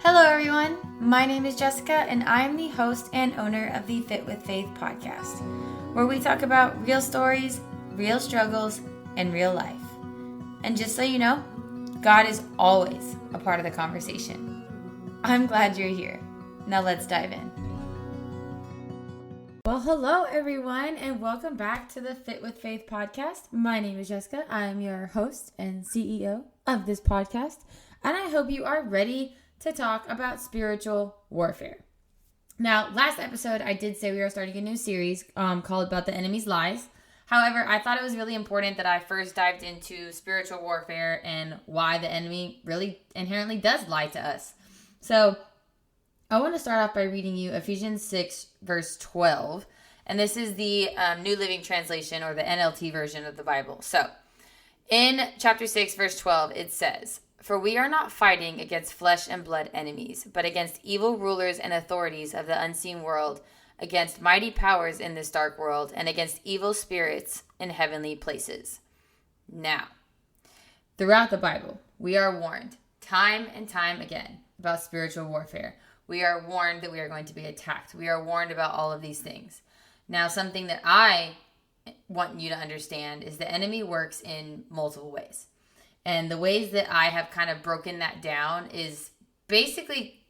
Hello, everyone. My name is Jessica, and I'm the host and owner of the Fit with Faith podcast, where we talk about real stories, real struggles, and real life. And just so you know, God is always a part of the conversation. I'm glad you're here. Now let's dive in. Well, hello, everyone, and welcome back to the Fit with Faith podcast. My name is Jessica. I am your host and CEO of this podcast, and I hope you are ready to talk about spiritual warfare. Now, last episode, I did say we were starting a new series called About the Enemy's Lies. However, I thought it was really important that I first dived into spiritual warfare and why the enemy really inherently does lie to us. So, I want to start off by reading you Ephesians 6, verse 12. And this is the New Living Translation, or the NLT version of the Bible. So, in chapter 6, verse 12, it says, "For we are not fighting against flesh and blood enemies, but against evil rulers and authorities of the unseen world, against mighty powers in this dark world, and against evil spirits in heavenly places." Now, throughout the Bible, we are warned time and time again about spiritual warfare. We are warned that we are going to be attacked. We are warned about all of these things. Now, something that I want you to understand is the enemy works in multiple ways. And the ways that I have kind of broken that down is basically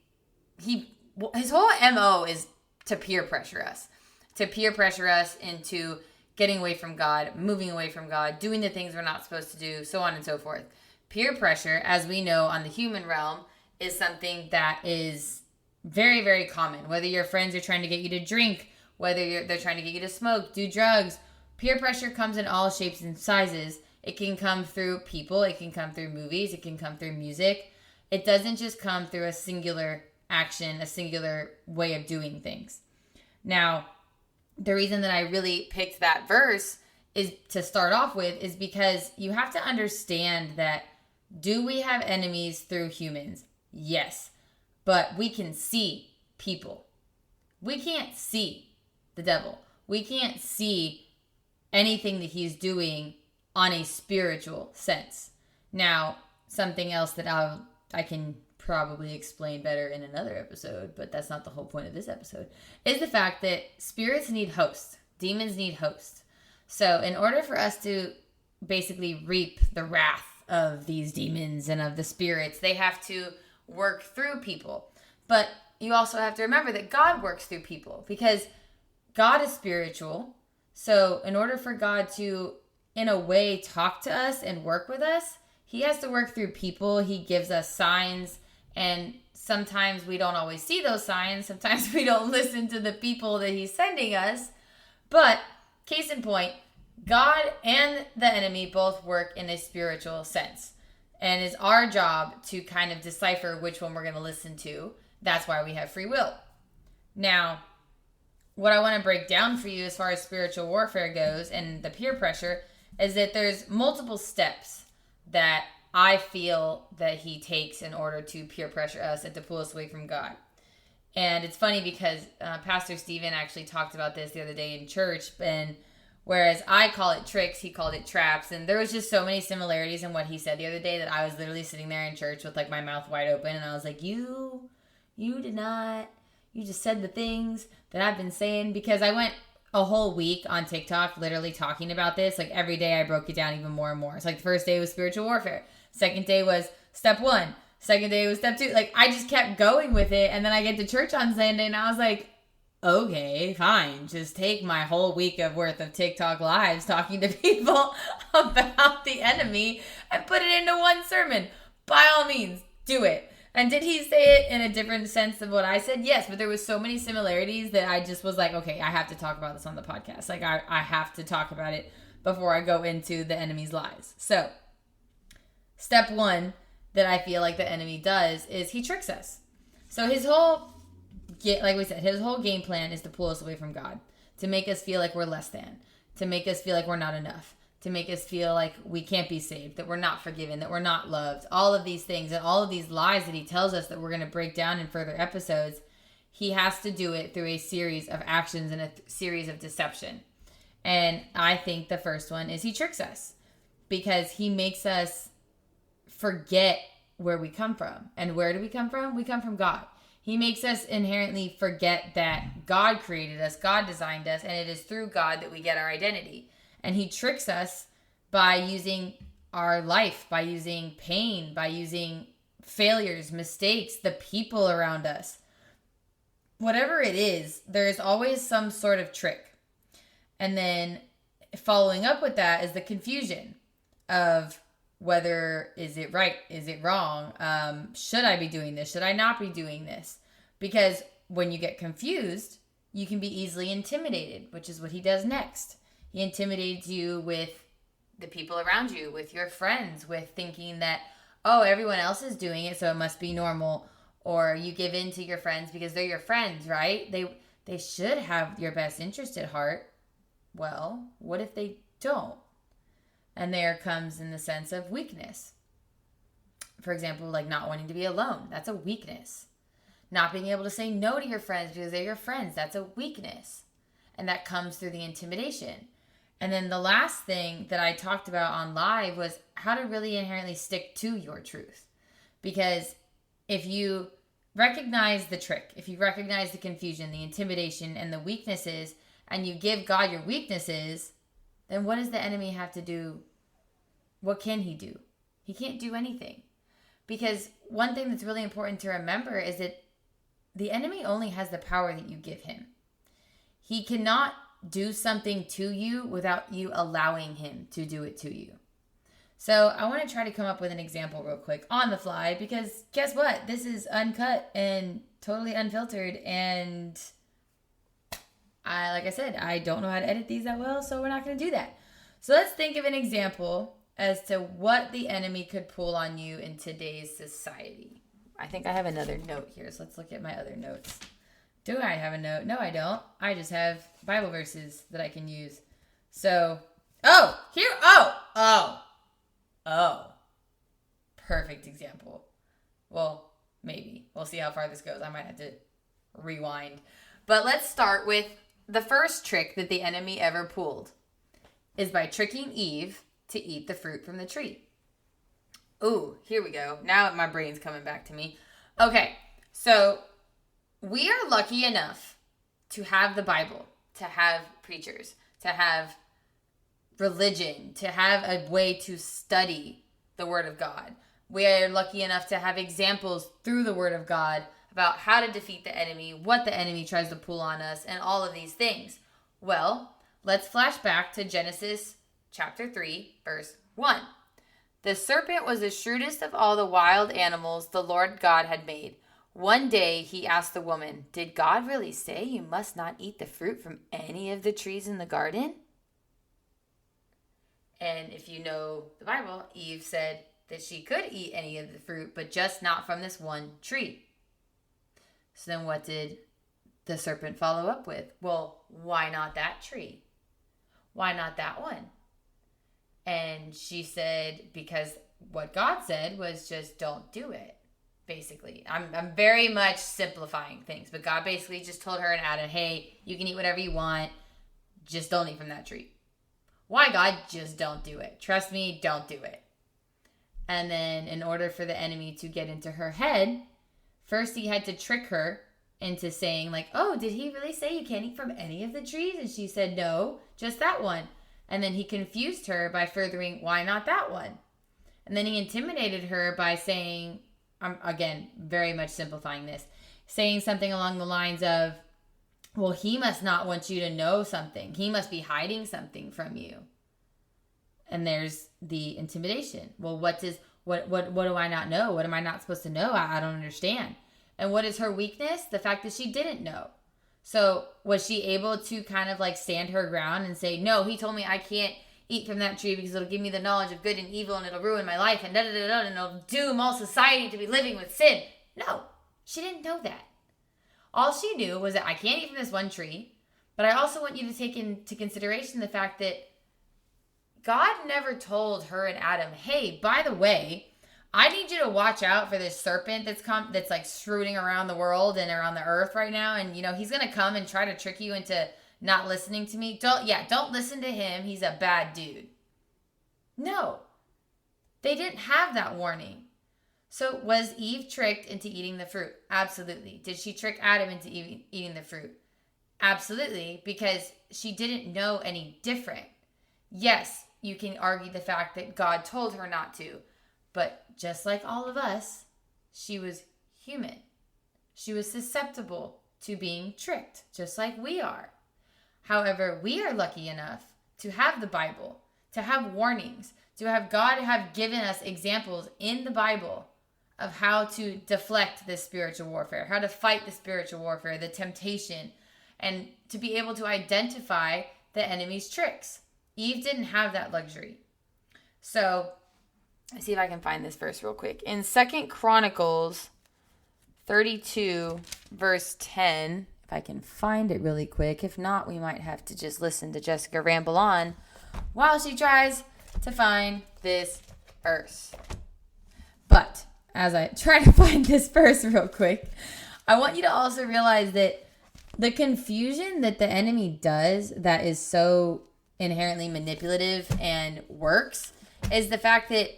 his whole MO is to peer pressure us. To peer pressure us into getting away from God, moving away from God, doing the things we're not supposed to do, so on and so forth. Peer pressure, as we know on the human realm, is something that is very, very common. Whether your friends are trying to get you to drink, whether they're trying to get you to smoke, do drugs, peer pressure comes in all shapes and sizes. It can come through people, it can come through movies, it can come through music. It doesn't just come through a singular action, a singular way of doing things. Now, the reason that I really picked that verse is to start off with is because you have to understand that, do we have enemies through humans? Yes, but we can see people. We can't see the devil. We can't see anything that he's doing on a spiritual sense. Now, something else that I can probably explain better in another episode, but that's not the whole point of this episode, is the fact that spirits need hosts. Demons need hosts. So in order for us to basically reap the wrath of these demons and of the spirits, they have to work through people. But you also have to remember that God works through people, because God is spiritual. So in order for God to, in a way, talk to us and work with us, he has to work through people. He gives us signs, and sometimes we don't always see those signs. Sometimes we don't listen to the people that he's sending us. But case in point, God and the enemy both work in a spiritual sense, and it's our job to kind of decipher which one we're going to listen to. That's why we have free will. Now, what I want to break down for you as far as spiritual warfare goes and the peer pressure is that there's multiple steps that I feel that he takes in order to peer pressure us and to pull us away from God. And it's funny because Pastor Stephen actually talked about this the other day in church, and whereas I call it tricks, he called it traps. And there was just so many similarities in what he said the other day that I was literally sitting there in church with like my mouth wide open, and I was like, you did not, you just said the things that I've been saying, because I went a whole week on TikTok literally talking about this. Like every day I broke it down even more and more. It's like the first day was spiritual warfare. Second day was step 1. Second day was step 2. Like I just kept going with it. And then I get to church on Sunday and I was like, okay, fine. Just take my whole week of worth of TikTok lives talking to people about the enemy and put it into one sermon. By all means, do it. And did he say it in a different sense than what I said? Yes, but there was so many similarities that I just was like, okay, I have to talk about this on the podcast. Like, I have to talk about it before I go into the enemy's lies. So, step 1 that I feel like the enemy does is he tricks us. So his whole, like we said, his whole game plan is to pull us away from God, to make us feel like we're less than, to make us feel like we're not enough, to make us feel like we can't be saved, that we're not forgiven, that we're not loved, all of these things and all of these lies that he tells us that we're going to break down in further episodes. He has to do it through a series of actions and a series of deception. And I think the first one is he tricks us because he makes us forget where we come from. And where do we come from? We come from God. He makes us inherently forget that God created us, God designed us, and it is through God that we get our identity. And he tricks us by using our life, by using pain, by using failures, mistakes, the people around us. Whatever it is, there is always some sort of trick. And then following up with that is the confusion of whether, is it right? Is it wrong? Should I be doing this? Should I not be doing this? Because when you get confused, you can be easily intimidated, which is what he does next. He intimidates you with the people around you, with your friends, with thinking that, oh, everyone else is doing it, so it must be normal. Or you give in to your friends because they're your friends, right? They should have your best interest at heart. Well, what if they don't? And there comes in the sense of weakness. For example, like not wanting to be alone. That's a weakness. Not being able to say no to your friends because they're your friends. That's a weakness. And that comes through the intimidation. And then the last thing that I talked about on live was how to really inherently stick to your truth. Because if you recognize the trick, if you recognize the confusion, the intimidation, and the weaknesses, and you give God your weaknesses, then what does the enemy have to do? What can he do? He can't do anything. Because one thing that's really important to remember is that the enemy only has the power that you give him. He cannot do something to you without you allowing him to do it to you. So I want to try to come up with an example real quick on the fly, because guess what? This is uncut and totally unfiltered, and like I said, I don't know how to edit these that well, so we're not going to do that. So let's think of an example as to what the enemy could pull on you in today's society. I think I have another note here, so let's look at my other notes. Do I have a note? No, I don't. I just have Bible verses that I can use. So, perfect example. Well, maybe. We'll see how far this goes. I might have to rewind. But let's start with the first trick that the enemy ever pulled is by tricking Eve to eat the fruit from the tree. Ooh, here we go. Now my brain's coming back to me. Okay, so we are lucky enough to have the Bible, to have preachers, to have religion, to have a way to study the Word of God. We are lucky enough to have examples through the Word of God about how to defeat the enemy, what the enemy tries to pull on us, and all of these things. Well, let's flash back to Genesis chapter 3, verse 1. The serpent was the shrewdest of all the wild animals the Lord God had made. One day he asked the woman, "Did God really say you must not eat the fruit from any of the trees in the garden?" And if you know the Bible, Eve said that she could eat any of the fruit, but just not from this one tree. So then what did the serpent follow up with? Well, why not that tree? Why not that one? And she said, because what God said was just don't do it, basically. I'm very much simplifying things, but God basically just told her and Adam, hey, you can eat whatever you want, just don't eat from that tree. Why, God? Just don't do it. Trust me, don't do it. And then in order for the enemy to get into her head, first he had to trick her into saying like, oh, did he really say you can't eat from any of the trees? And she said, no, just that one. And then he confused her by furthering, why not that one? And then he intimidated her by saying, I'm again, very much simplifying this, saying something along the lines of, well, he must not want you to know something. He must be hiding something from you. And there's the intimidation. Well, what do I not know? What am I not supposed to know? I don't understand. And what is her weakness? The fact that she didn't know. So was she able to kind of like stand her ground and say, no, he told me I can't eat from that tree because it'll give me the knowledge of good and evil and it'll ruin my life and da-da-da-da and it'll doom all society to be living with sin. No, she didn't know that. All she knew was that I can't eat from this one tree, but I also want you to take into consideration the fact that God never told her and Adam, hey, by the way, I need you to watch out for this serpent that's like rooting around the world and around the earth right now. And, he's going to come and try to trick you into not listening to me. Don't listen to him. He's a bad dude. No, they didn't have that warning. So was Eve tricked into eating the fruit? Absolutely. Did she trick Adam into eating the fruit? Absolutely, because she didn't know any different. Yes, you can argue the fact that God told her not to, but just like all of us, she was human. She was susceptible to being tricked, just like we are. However, we are lucky enough to have the Bible, to have warnings, to have God have given us examples in the Bible of how to deflect this spiritual warfare, how to fight the spiritual warfare, the temptation, and to be able to identify the enemy's tricks. Eve didn't have that luxury. So, let's see if I can find this verse real quick. In 2 Chronicles 32, verse 10, if I can find it really quick. If not, we might have to just listen to Jessica ramble on while she tries to find this verse. But as I try to find this verse real quick, I want you to also realize that the confusion that the enemy does that is so inherently manipulative and works is the fact that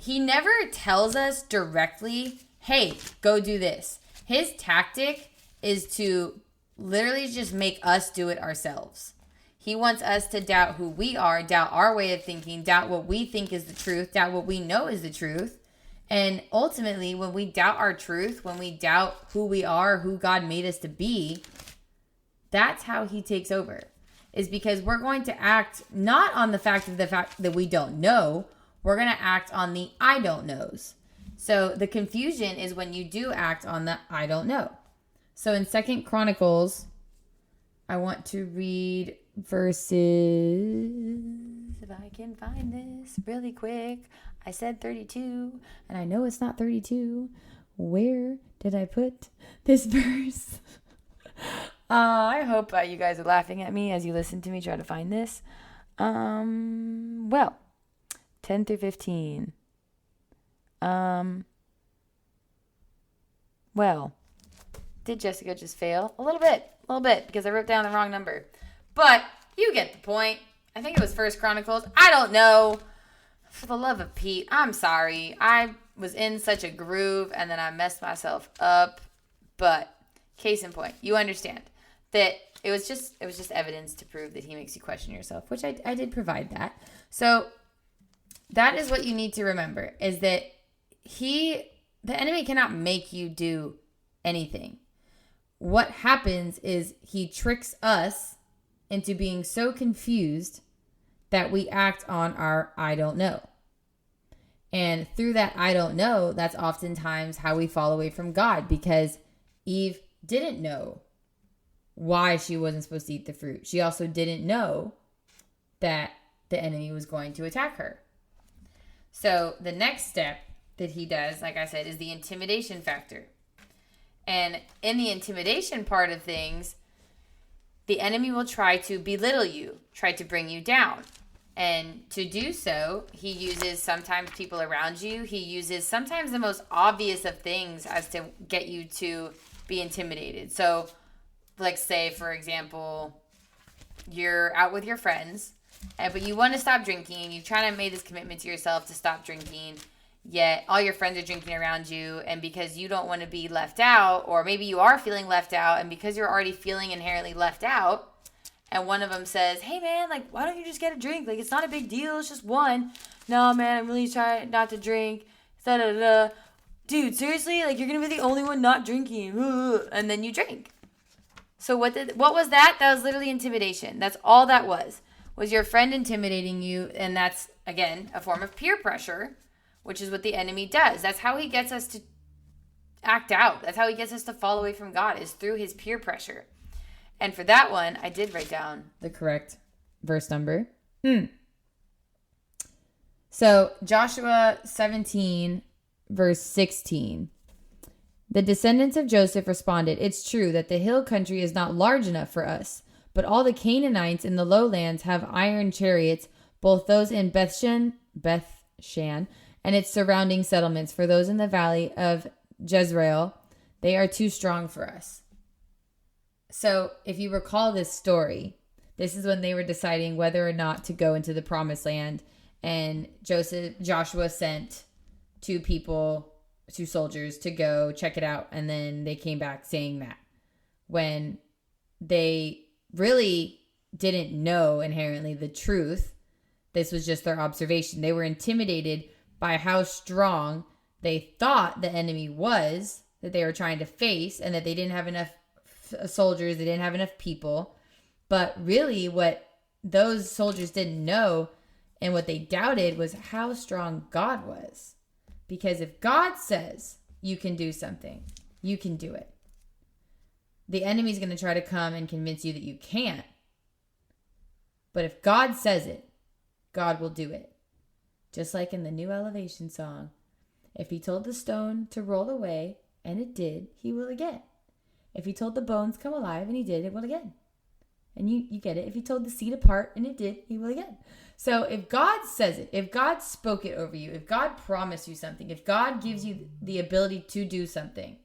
he never tells us directly, hey, go do this. His tactic is to literally just make us do it ourselves. He wants us to doubt who we are, doubt our way of thinking, doubt what we think is the truth, doubt what we know is the truth. And ultimately, when we doubt our truth, when we doubt who we are, who God made us to be, that's how he takes over. Is because we're going to act not on the fact that we don't know, we're going to act on the I don't knows. So the confusion is when you do act on the I don't know. So in 2 Chronicles, I want to read verses, if I can find this really quick. I said 32, and I know it's not 32. Where did I put this verse? I hope you guys are laughing at me as you listen to me try to find this. 10 through 15. Did Jessica just fail? A little bit, because I wrote down the wrong number. But you get the point. I think it was 1 Chronicles. I don't know. For the love of Pete, I'm sorry. I was in such a groove and then I messed myself up. But case in point, you understand that it was just evidence to prove that he makes you question yourself, which I did provide that. So that is what you need to remember, is that the enemy cannot make you do anything. What happens is he tricks us into being so confused that we act on our I don't know. And through that I don't know, that's oftentimes how we fall away from God, because Eve didn't know why she wasn't supposed to eat the fruit. She also didn't know that the enemy was going to attack her. So the next step that he does, like I said, is the intimidation factor. And in the intimidation part of things, the enemy will try to belittle you, try to bring you down. And to do so, he uses sometimes people around you. He uses sometimes the most obvious of things as to get you to be intimidated. So, like say, for example, you're out with your friends, but you want to stop drinking. You've trying to make this commitment to yourself to stop drinking, yet all your friends are drinking around you. And because you don't want to be left out, or maybe you are feeling left out, and because you're already feeling inherently left out, and one of them says, hey man, like, why don't you just get a drink? Like, it's not a big deal. It's just one. No, man, I'm really trying not to drink. Da-da-da. Dude, seriously? Like, you're going to be the only one not drinking. And then you drink. So what was that? That was literally intimidation. That's all that was your friend intimidating you. And that's, again, a form of peer pressure, which is what the enemy does. That's how he gets us to act out. That's how he gets us to fall away from God, is through his peer pressure. And for that one, I did write down the correct verse number. So Joshua 17, verse 16. The descendants of Joseph responded, it's true that the hill country is not large enough for us, but all the Canaanites in the lowlands have iron chariots, both those in Bethshan and its surrounding settlements. For those in the valley of Jezreel, they are too strong for us. So if you recall this story, this is when they were deciding whether or not to go into the promised land. And Joshua sent two people soldiers to go check it out. And then they came back saying that when they really didn't know inherently the truth. This was just their observation. They were intimidated by how strong they thought the enemy was that they were trying to face, and that they didn't have enough soldiers, they didn't have enough people. But really what those soldiers didn't know and what they doubted was how strong God was. Because if God says you can do something, you can do it. The enemy's going to try to come and convince you that you can't. But if God says it, God will do it. Just like in the New Elevation song, if he told the stone to roll away, and it did, he will again. If he told the bones come alive, and he did, it will again. And you get it. If he told the sea to part, and it did, he will again. So if God says it, if God spoke it over you, if God promised you something, if God gives you the ability to do something,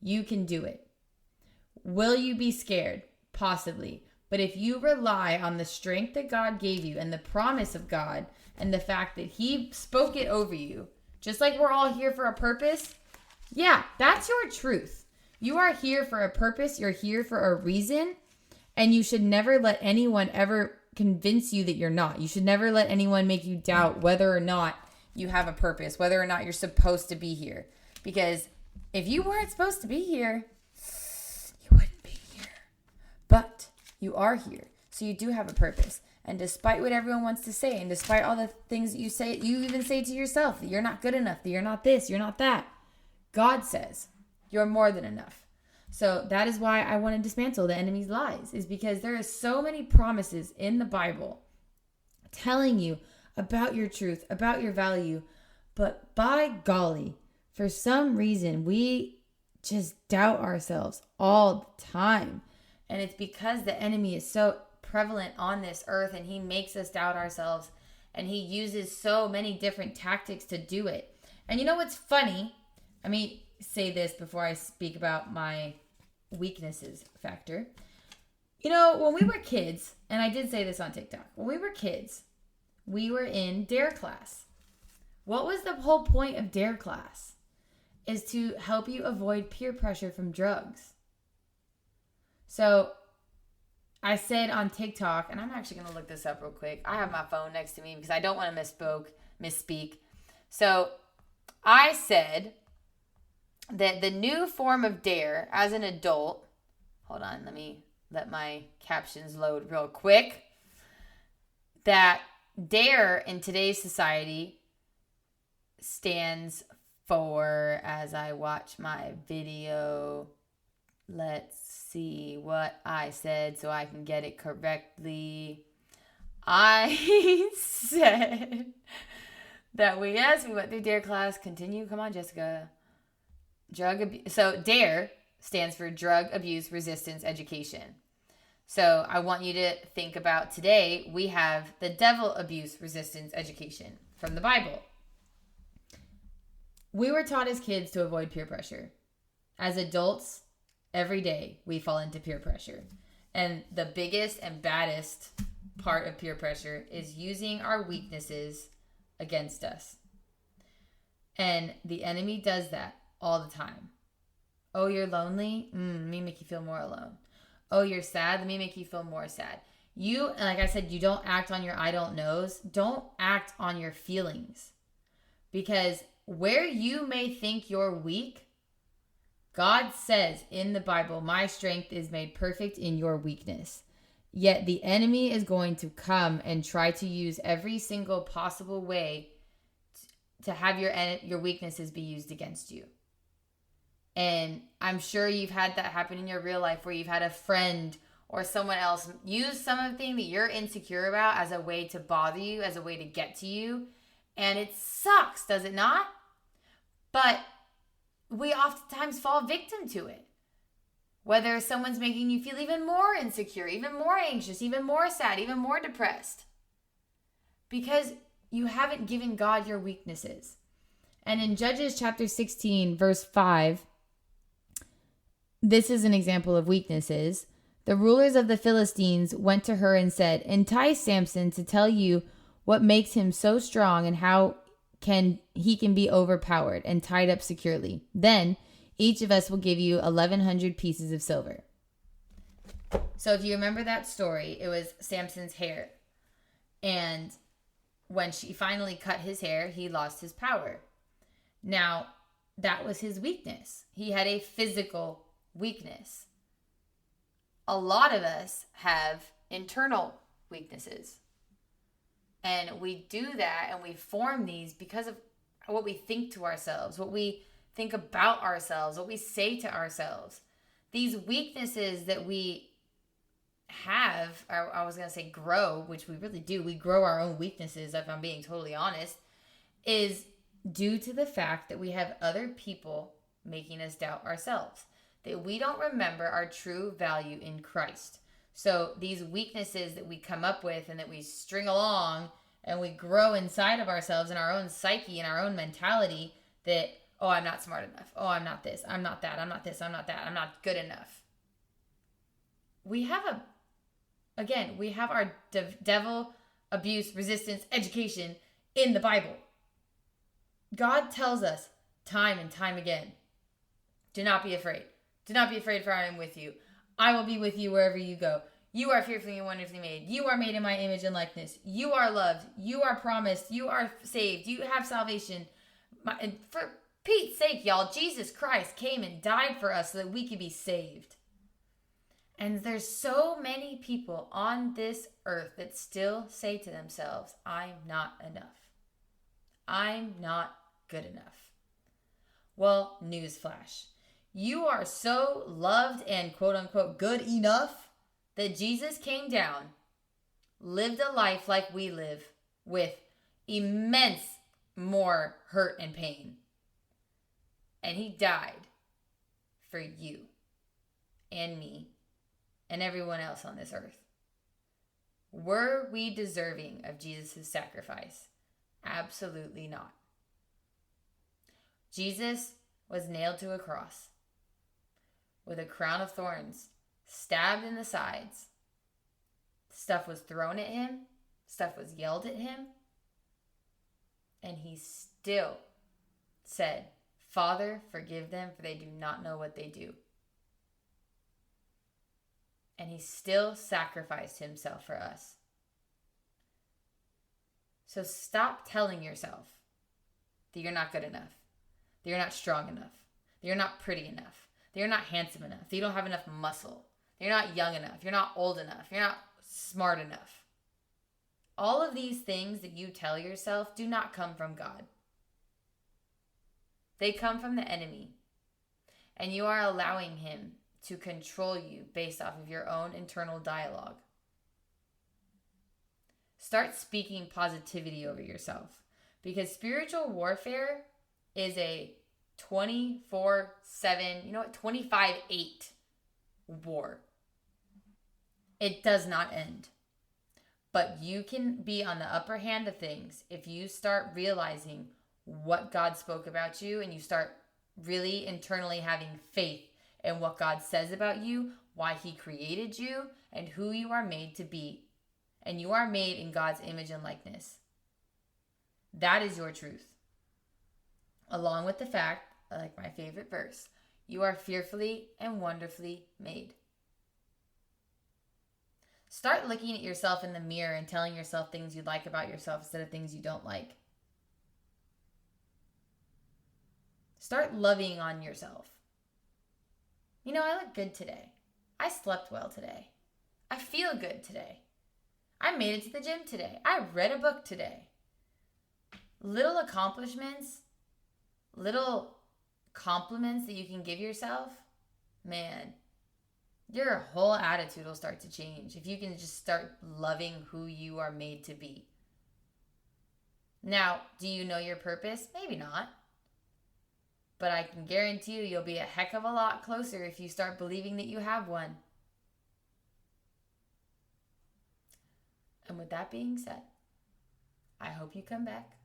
you can do it. Will you be scared? Possibly. But if you rely on the strength that God gave you and the promise of God and the fact that he spoke it over you, just like we're all here for a purpose, yeah, that's your truth. You are here for a purpose. You're here for a reason. And you should never let anyone ever convince you that you're not. You should never let anyone make you doubt whether or not you have a purpose, whether or not you're supposed to be here. Because if you weren't supposed to be here, you wouldn't be here. But you are here. So you do have a purpose. And despite what everyone wants to say, and despite all the things that you say, you even say to yourself that you're not good enough, that you're not this, you're not that. God says you're more than enough. So that is why I want to dismantle the enemy's lies, is because there are so many promises in the Bible telling you about your truth, about your value. But by golly, for some reason, we just doubt ourselves all the time. And it's because the enemy is so prevalent on this earth, and he makes us doubt ourselves, and he uses so many different tactics to do it. And you know what's funny? Let me say this before I speak about my weaknesses factor. You know, when we were kids, and I did say this on TikTok, when we were kids, we were in DARE class. What was the whole point of DARE class? Is to help you avoid peer pressure from drugs. So I said on TikTok, and I'm actually going to look this up real quick. I have my phone next to me because I don't want to misspeak. So I said that the new form of DARE as an adult, hold on, let me let my captions load real quick, that DARE in today's society stands for, as I watch my video, let's see what I said so I can get it correctly. I said that we went through DARE class. Continue. Come on, Jessica. So DARE stands for Drug Abuse Resistance Education. So I want you to think about today, we have the Devil Abuse Resistance Education from the Bible. We were taught as kids to avoid peer pressure. As adults, every day we fall into peer pressure. And the biggest and baddest part of peer pressure is using our weaknesses against us. And the enemy does that all the time. Oh, you're lonely? Let me make you feel more alone. Oh, you're sad? Let me make you feel more sad. You, like I said, you don't act on your I don't knows. Don't act on your feelings. Because where you may think you're weak, God says in the Bible, my strength is made perfect in your weakness. Yet the enemy is going to come and try to use every single possible way to have your weaknesses be used against you. And I'm sure you've had that happen in your real life, where you've had a friend or someone else use something that you're insecure about as a way to bother you, as a way to get to you. And it sucks, does it not? But we oftentimes fall victim to it. Whether someone's making you feel even more insecure, even more anxious, even more sad, even more depressed. Because you haven't given God your weaknesses. And in Judges chapter 16, verse 5, this is an example of weaknesses. The rulers of the Philistines went to her and said, entice Samson to tell you what makes him so strong and how he can be overpowered and tied up securely. Then each of us will give you 1,100 pieces of silver. So if you remember that story, it was Samson's hair. And when she finally cut his hair, he lost his power. Now, that was his weakness. He had a physical weakness. A lot of us have internal weaknesses. And we do that and we form these because of what we think to ourselves, what we think about ourselves, what we say to ourselves. These weaknesses that we have, or I was going to say grow, which we really do. We grow our own weaknesses, if I'm being totally honest, is due to the fact that we have other people making us doubt ourselves, that we don't remember our true value in Christ. So these weaknesses that we come up with and that we string along and we grow inside of ourselves in our own psyche and our own mentality that, oh, I'm not smart enough. Oh, I'm not this. I'm not that. I'm not this. I'm not that. I'm not good enough. We have our devil, abuse, resistance, education in the Bible. God tells us time and time again, do not be afraid. Do not be afraid, for I am with you. I will be with you wherever you go. You are fearfully and wonderfully made. You are made in my image and likeness. You are loved. You are promised. You are saved. You have salvation. And for Pete's sake, y'all, Jesus Christ came and died for us so that we could be saved. And there's so many people on this earth that still say to themselves, I'm not enough. I'm not good enough. Well, newsflash. You are so loved and quote unquote good enough that Jesus came down, lived a life like we live with immense more hurt and pain. And he died for you and me and everyone else on this earth. Were we deserving of Jesus' sacrifice? Absolutely not. Jesus was nailed to a cross with a crown of thorns, stabbed in the sides. Stuff was thrown at him. Stuff was yelled at him. And he still said, Father, forgive them, for they do not know what they do. And he still sacrificed himself for us. So stop telling yourself that you're not good enough, that you're not strong enough, that you're not pretty enough, that you're not handsome enough, that you don't have enough muscle, that you're not young enough, you're not old enough, you're not smart enough. All of these things that you tell yourself do not come from God. They come from the enemy. And you are allowing him to control you based off of your own internal dialogue. Start speaking positivity over yourself, because spiritual warfare is a 24/7, 25/8 war. It does not end. But you can be on the upper hand of things if you start realizing what God spoke about you and you start really internally having faith in what God says about you, why he created you, and who you are made to be. And you are made in God's image and likeness. That is your truth. Along with the fact, like my favorite verse, you are fearfully and wonderfully made. Start looking at yourself in the mirror and telling yourself things you like about yourself instead of things you don't like. Start loving on yourself. I look good today. I slept well today. I feel good today. I made it to the gym today. I read a book today. Little accomplishments, little compliments that you can give yourself, man, your whole attitude will start to change if you can just start loving who you are made to be. Now, do you know your purpose? Maybe not. But I can guarantee you'll be a heck of a lot closer if you start believing that you have one. And with that being said, I hope you come back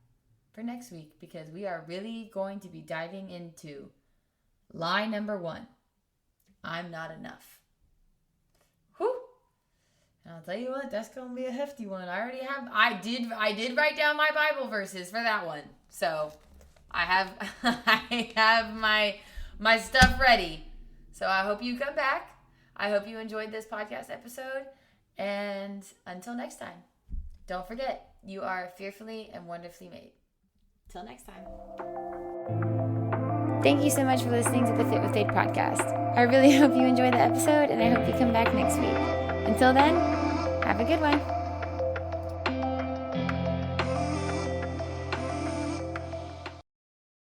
for next week, because we are really going to be diving into lie number 1. I'm not enough. Whew. And I'll tell you what, that's gonna be a hefty one. I did write down my Bible verses for that one. So I have my stuff ready. So I hope you come back. I hope you enjoyed this podcast episode. And until next time, don't forget, you are fearfully and wonderfully made. Till next time. Thank you so much for listening to the Fit with Faith podcast. I really hope you enjoyed the episode, and I hope you come back next week. Until then, have a good one.